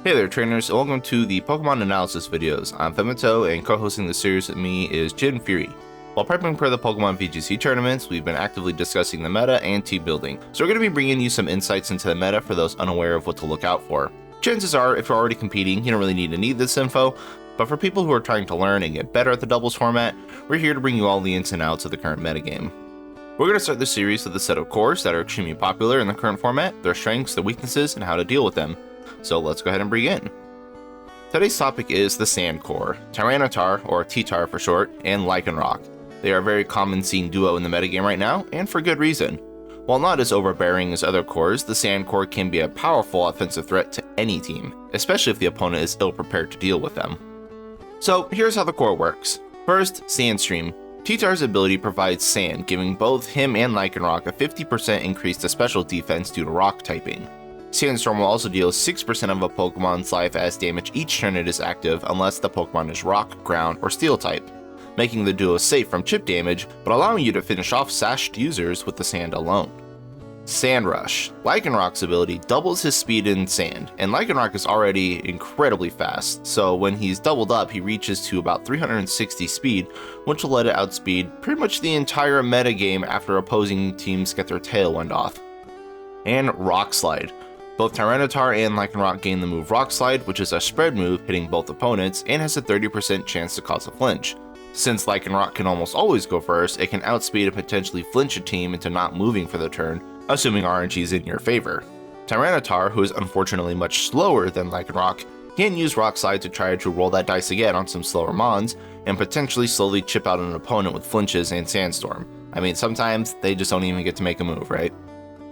Hey there trainers, and welcome to the Pokemon analysis videos. I'm Phemeto, and co-hosting the series with me is Jin Furai. While prepping for the Pokemon VGC tournaments, we've been actively discussing the meta and team building, so we're going to be bringing you some insights into the meta for those unaware of what to look out for. Chances are, if you're already competing, you don't really need this info, but for people who are trying to learn and get better at the doubles format, we're here to bring you all the ins and outs of the current metagame. We're going to start this series with a set of cores that are extremely popular in the current format, their strengths, their weaknesses, and how to deal with them. So let's go ahead and begin. Today's topic is the Sand Core, Tyranitar, or T-Tar for short, and Lycanroc. They are a very common seen duo in the metagame right now, and for good reason. While not as overbearing as other cores, the Sand Core can be a powerful offensive threat to any team, especially if the opponent is ill-prepared to deal with them. So here's how the core works. First, Sandstream. T-Tar's ability provides sand, giving both him and Lycanroc a 50% increase to special defense due to rock typing. Sandstorm will also deal 6% of a Pokemon's life as damage each turn it is active unless the Pokemon is rock, ground, or steel type, making the duo safe from chip damage, but allowing you to finish off sashed users with the sand alone. Sand Rush. Lycanroc's ability doubles his speed in sand, and Lycanroc is already incredibly fast, so when he's doubled up he reaches to about 360 speed, which will let it outspeed pretty much the entire metagame after opposing teams get their tailwind off. And Rock Slide. Both Tyranitar and Lycanroc gain the move Rock Slide, which is a spread move hitting both opponents and has a 30% chance to cause a flinch. Since Lycanroc can almost always go first, it can outspeed and potentially flinch a team into not moving for the turn, assuming RNG is in your favor. Tyranitar, who is unfortunately much slower than Lycanroc, can use Rock Slide to try to roll that dice again on some slower mons, and potentially slowly chip out an opponent with flinches and Sandstorm. I mean, sometimes they just don't even get to make a move, right?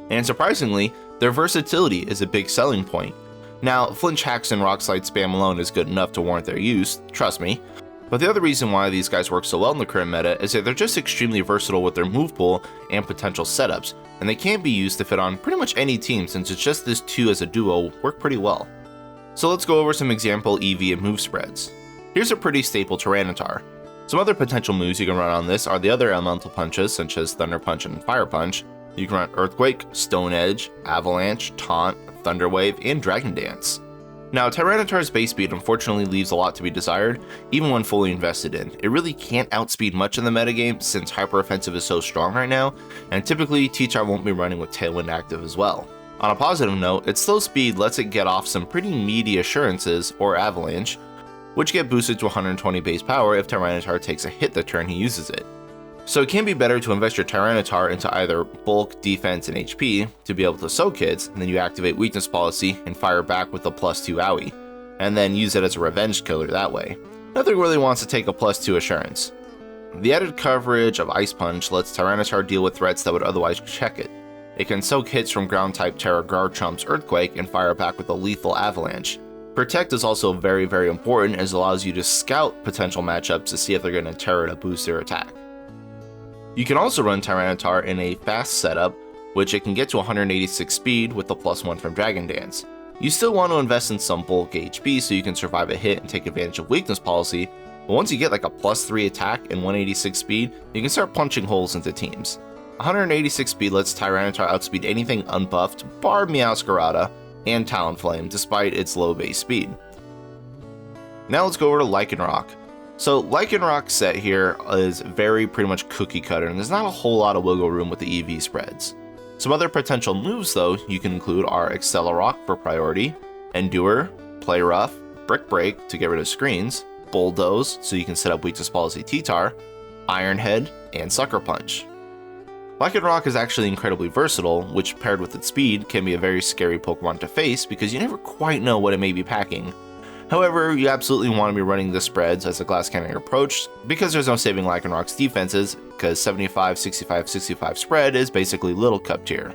And surprisingly, their versatility is a big selling point. Now, flinch hacks and Rock Slide spam alone is good enough to warrant their use, trust me, but the other reason why these guys work so well in the current meta is that they're just extremely versatile with their move pool and potential setups, and they can be used to fit on pretty much any team since it's just this two as a duo work pretty well. So let's go over some example EV and move spreads. Here's a pretty staple Tyranitar. Some other potential moves you can run on this are the other elemental punches such as Thunder Punch and Fire Punch. You can run Earthquake, Stone Edge, Avalanche, Taunt, Thunder Wave, and Dragon Dance. Now, Tyranitar's base speed unfortunately leaves a lot to be desired, even when fully invested in. It really can't outspeed much in the metagame since Hyper Offensive is so strong right now, and typically T-Tar won't be running with Tailwind active as well. On a positive note, its slow speed lets it get off some pretty meaty Assurances, or Avalanche, which get boosted to 120 base power if Tyranitar takes a hit the turn he uses it. So it can be better to invest your Tyranitar into either bulk, defense, and HP to be able to soak hits, and then you activate weakness policy and fire back with a +2 owie, and then use it as a revenge killer that way. Nothing really wants to take a +2 assurance. The added coverage of Ice Punch lets Tyranitar deal with threats that would otherwise check it. It can soak hits from ground type Terra Garchomp's Earthquake and fire back with a lethal Avalanche. Protect is also very important as it allows you to scout potential matchups to see if they're going to Terra to boost their attack. You can also run Tyranitar in a fast setup, which it can get to 186 speed with the +1 from Dragon Dance. You still want to invest in some bulk HP so you can survive a hit and take advantage of weakness policy, but once you get like a +3 attack and 186 speed, you can start punching holes into teams. 186 speed lets Tyranitar outspeed anything unbuffed, bar Meowscarada and Talonflame despite its low base speed. Now let's go over to Lycanroc. So Lycanroc's set here is pretty much cookie cutter, and there's not a whole lot of wiggle room with the EV spreads. Some other potential moves though you can include are Accelerock for priority, Endure, Play Rough, Brick Break to get rid of screens, Bulldoze so you can set up weakness policy T-Tar, Iron Head, and Sucker Punch. Lycanroc is actually incredibly versatile, which paired with its speed can be a very scary Pokemon to face because you never quite know what it may be packing. However, you absolutely want to be running the spreads as a glass cannon approach because there's no saving Lycanroc's defenses because 75, 65, 65 spread is basically Little Cup tier.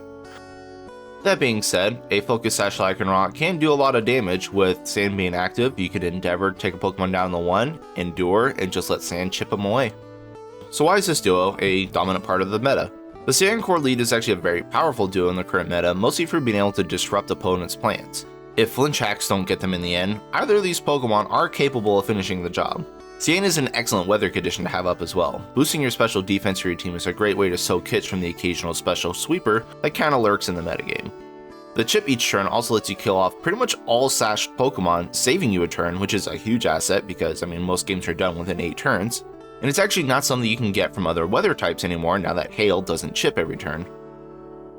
That being said, a Focus Sash Lycanroc can do a lot of damage. With Sand being active, you could endeavor to take a Pokemon down the 1, Endure, and just let Sand chip him away. So why is this duo a dominant part of the meta? The Sand Core lead is actually a very powerful duo in the current meta, mostly for being able to disrupt opponents' plans. If flinch hacks don't get them in the end, either of these Pokemon are capable of finishing the job. Sand is an excellent weather condition to have up as well. Boosting your special defense for your team is a great way to soak hits from the occasional special sweeper that kinda lurks in the metagame. The chip each turn also lets you kill off pretty much all sashed Pokemon, saving you a turn, which is a huge asset because, most games are done within 8 turns. And it's actually not something you can get from other weather types anymore now that Hail doesn't chip every turn.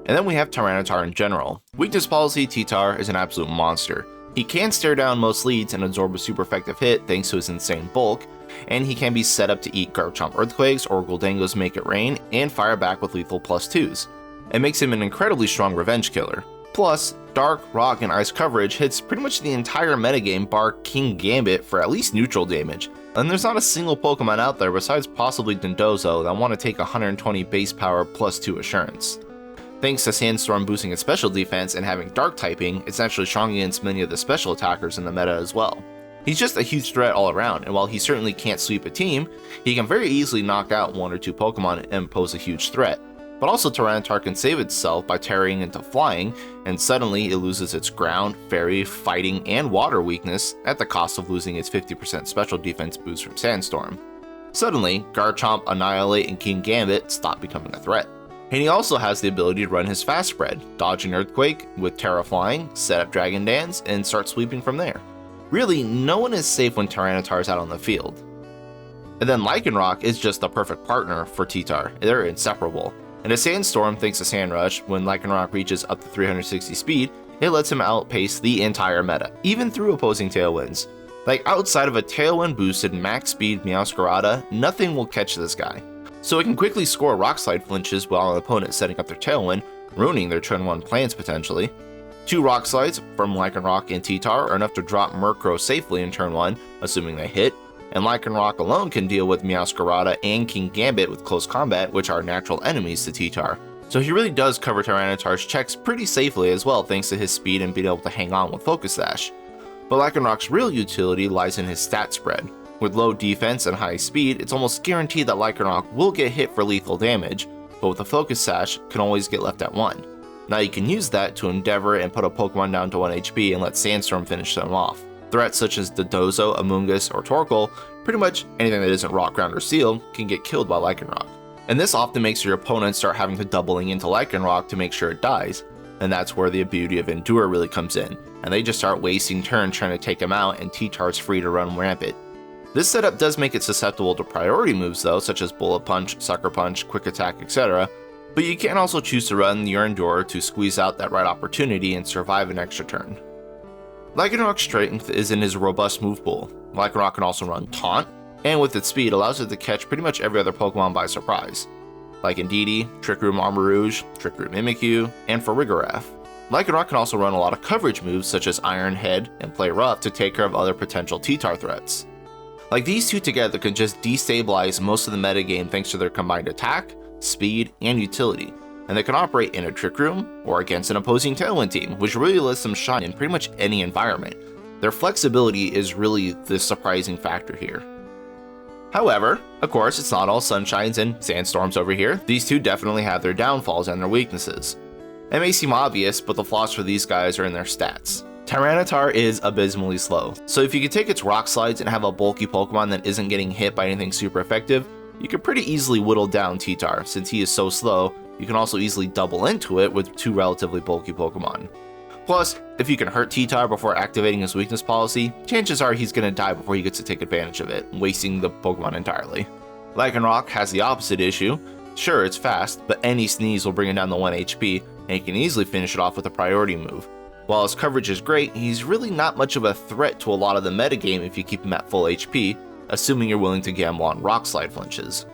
And then we have Tyranitar in general. Weakness policy, T-Tar is an absolute monster. He can stare down most leads and absorb a super effective hit thanks to his insane bulk, and he can be set up to eat Garchomp Earthquakes or Goldango's Make It Rain and fire back with lethal +2s. It makes him an incredibly strong revenge killer. Plus, Dark, Rock, and Ice coverage hits pretty much the entire metagame bar King Gambit for at least neutral damage, and there's not a single Pokemon out there besides possibly Dondozo that want to take 120 base power +2 assurance. Thanks to Sandstorm boosting its special defense and having Dark typing, it's actually strong against many of the special attackers in the meta as well. He's just a huge threat all around, and while he certainly can't sweep a team, he can very easily knock out 1 or 2 Pokemon and pose a huge threat. But also Tyranitar can save itself by tearing into flying, and suddenly it loses its ground, fairy, fighting, and water weakness at the cost of losing its 50% special defense boost from Sandstorm. Suddenly, Garchomp, Annihilate, and King Gambit stop becoming a threat. And he also has the ability to run his fast spread, dodge an Earthquake with Terra Flying, set up Dragon Dance, and start sweeping from there. Really, no one is safe when Tyranitar is out on the field. And then Lycanroc is just the perfect partner for T-Tar, they're inseparable. And a Sandstorm, thanks to Sand Rush, when Lycanroc reaches up to 360 speed, it lets him outpace the entire meta, even through opposing Tailwinds. Like outside of a Tailwind boosted max speed Meowscarada, nothing will catch this guy. So it can quickly score Rock Slide flinches while an opponent is setting up their Tailwind, ruining their turn 1 plans potentially. 2 Rock Slides from Lycanroc and T-Tar are enough to drop Murkrow safely in turn 1, assuming they hit, and Lycanroc alone can deal with Meowscarada and King Gambit with close combat, which are natural enemies to T-Tar. So he really does cover Tyranitar's checks pretty safely as well thanks to his speed and being able to hang on with Focus Sash. But Lycanroc's real utility lies in his stat spread. With low defense and high speed, it's almost guaranteed that Lycanroc will get hit for lethal damage, but with a Focus Sash, can always get left at 1. Now you can use that to endeavor and put a Pokemon down to 1 HP and let Sandstorm finish them off. Threats such as Dondozo, Amoonguss, or Torkoal, pretty much anything that isn't Rock, Ground, or Steel, can get killed by Lycanroc. And this often makes your opponent start having to doubling into Lycanroc to make sure it dies, and that's where the beauty of Endure really comes in, and they just start wasting turns trying to take him out and T-Tar's free to run rampant. This setup does make it susceptible to priority moves though, such as Bullet Punch, Sucker Punch, Quick Attack, etc., but you can also choose to run your Endure to squeeze out that right opportunity and survive an extra turn. Lycanroc's strength is in his robust move pool. Lycanroc can also run Taunt, and with its speed allows it to catch pretty much every other Pokemon by surprise, like Indeedee, Trick Room Armarouge, Trick Room Mimikyu, and Farigiraf. Lycanroc can also run a lot of coverage moves such as Iron Head and Play Rough to take care of other potential T-Tar threats. Like these two together can just destabilize most of the metagame thanks to their combined attack, speed, and utility, and they can operate in a Trick Room or against an opposing Tailwind team, which really lets them shine in pretty much any environment. Their flexibility is really the surprising factor here. However, of course, it's not all sunshines and sandstorms over here. These two definitely have their downfalls and their weaknesses. It may seem obvious, but the flaws for these guys are in their stats. Tyranitar is abysmally slow, so if you could take its Rock Slides and have a bulky Pokemon that isn't getting hit by anything super effective, you could pretty easily whittle down T-Tar. Since he is so slow, you can also easily double into it with 2 relatively bulky Pokemon. Plus, if you can hurt T-Tar before activating his weakness policy, chances are he's going to die before he gets to take advantage of it, wasting the Pokemon entirely. Lycanroc has the opposite issue. Sure, it's fast, but any sneeze will bring it down to 1 HP, and he can easily finish it off with a priority move. While his coverage is great, he's really not much of a threat to a lot of the metagame if you keep him at full HP, assuming you're willing to gamble on Rock Slide flinches.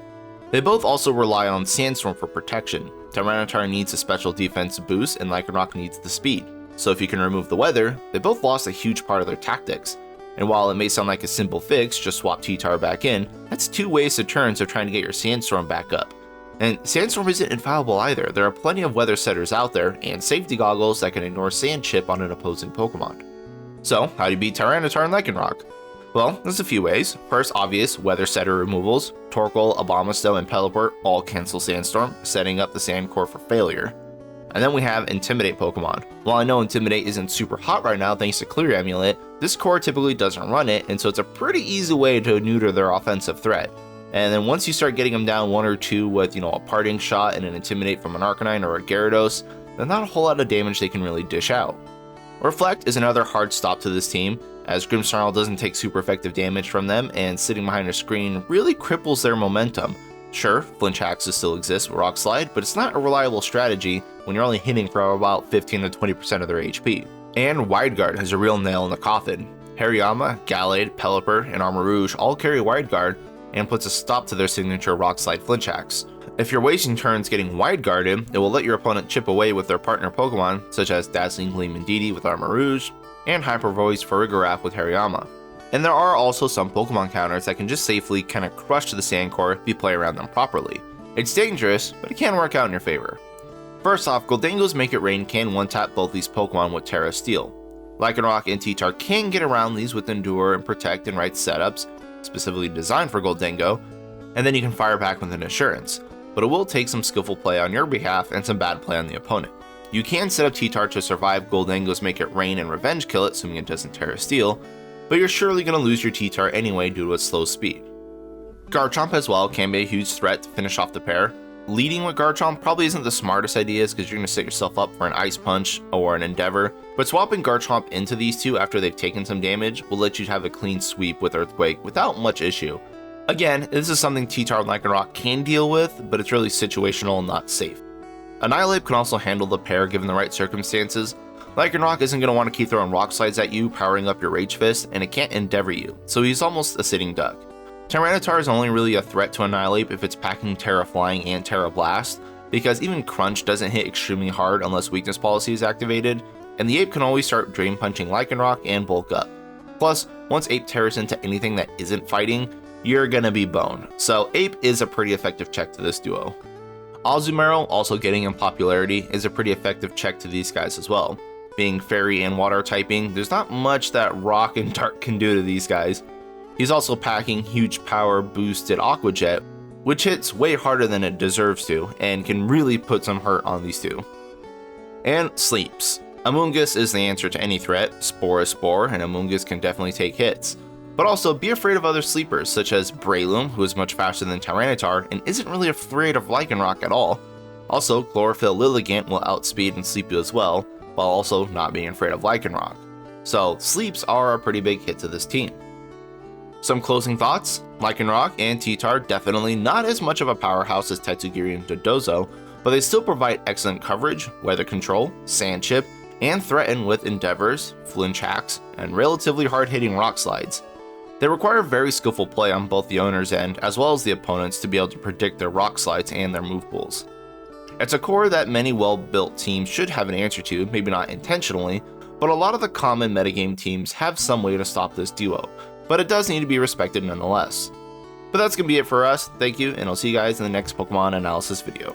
They both also rely on Sandstorm for protection. Tyranitar needs a special defense boost and Lycanroc needs the speed. So if you can remove the weather, they both lost a huge part of their tactics. And while it may sound like a simple fix, just swap T-Tar back in, that's 2 wasted turns of trying to get your Sandstorm back up. And Sandstorm isn't infallible either. There are plenty of weather setters out there and safety goggles that can ignore Sand Chip on an opposing Pokemon. So how do you beat Tyranitar and Lycanroc? Well, there's a few ways. First, obvious weather setter removals. Torkoal, Abomasnow, and Pelipper all cancel Sandstorm, setting up the Sand Core for failure. And then we have Intimidate Pokemon. While I know Intimidate isn't super hot right now thanks to Clear Amulet, this core typically doesn't run it, and so it's a pretty easy way to neuter their offensive threat. And then once you start getting them down 1 or 2 with, a Parting Shot and an Intimidate from an Arcanine or a Gyarados, there's not a whole lot of damage they can really dish out. Reflect is another hard stop to this team, as Grimmsnarl doesn't take super effective damage from them, and sitting behind a screen really cripples their momentum. Sure, flinch axes still exist with Rock Slide, but it's not a reliable strategy when you're only hitting for about 15 to 20% of their HP. And Wide Guard has a real nail in the coffin. Hariyama, Gallade, Pelipper, and Armarouge all carry Wide Guard, and puts a stop to their signature Rock Slide flinch axe. If you're wasting turns getting Wide Guarded, it will let your opponent chip away with their partner Pokemon, such as Dazzling Gleam and Didi with Armarouge, and Hyper Voice Farigiraf with Hariyama. And there are also some Pokemon counters that can just safely kinda crush the Sandcore if you play around them properly. It's dangerous, but it can work out in your favor. First off, Goldengo's Make It Rain can one-tap both these Pokemon with Terra Steel. Lycanroc and T-Tar can get around these with Endure and Protect and right setups, specifically designed for Goldengo, and then you can fire back with an Assurance, but it will take some skillful play on your behalf and some bad play on the opponent. You can set up T-Tar to survive Goldengo's Make It Rain and Revenge Kill it, assuming it doesn't Terra Steel, but you're surely going to lose your T-Tar anyway due to its slow speed. Garchomp as well can be a huge threat to finish off the pair. Leading with Garchomp probably isn't the smartest idea because you're going to set yourself up for an Ice Punch or an Endeavor, but swapping Garchomp into these two after they've taken some damage will let you have a clean sweep with Earthquake without much issue. Again, this is something T-Tar and Lycanroc can deal with, but it's really situational and not safe. Annihilate can also handle the pair given the right circumstances. Lycanroc isn't going to want to keep throwing Rock Slides at you, powering up your Rage Fist, and it can't Endeavor you, so he's almost a sitting duck. Tyranitar is only really a threat to Annihilate if it's packing Terra Flying and Terra Blast, because even Crunch doesn't hit extremely hard unless Weakness Policy is activated, and the Ape can always start Drain Punching Lycanroc and bulk up. Plus, once Ape tears into anything that isn't fighting, you're gonna be boned, so Ape is a pretty effective check to this duo. Azumarill, also getting in popularity, is a pretty effective check to these guys as well. Being Fairy and Water typing, there's not much that Rock and Dark can do to these guys. He's also packing huge power boosted Aqua Jet, which hits way harder than it deserves to, and can really put some hurt on these two. And Sleeps. Amoonguss is the answer to any threat. Spore is Spore, and Amoonguss can definitely take hits. But also be afraid of other sleepers, such as Breloom, who is much faster than Tyranitar, and isn't really afraid of Lycanroc at all. Also, Chlorophyll Lilligant will outspeed and sleep you as well, while also not being afraid of Lycanroc. So Sleeps are a pretty big hit to this team. Some closing thoughts: Lycanroc and T-Tar definitely not as much of a powerhouse as Tatsugiri and Dondozo, but they still provide excellent coverage, weather control, sand chip, and threaten with Endeavors, flinch hacks, and relatively hard-hitting Rock Slides. They require very skillful play on both the owner's end as well as the opponent's to be able to predict their Rock Slides and their move pools. It's a core that many well-built teams should have an answer to, maybe not intentionally, but a lot of the common metagame teams have some way to stop this duo, but it does need to be respected nonetheless. But that's going to be it for us, thank you, and I'll see you guys in the next Pokemon analysis video.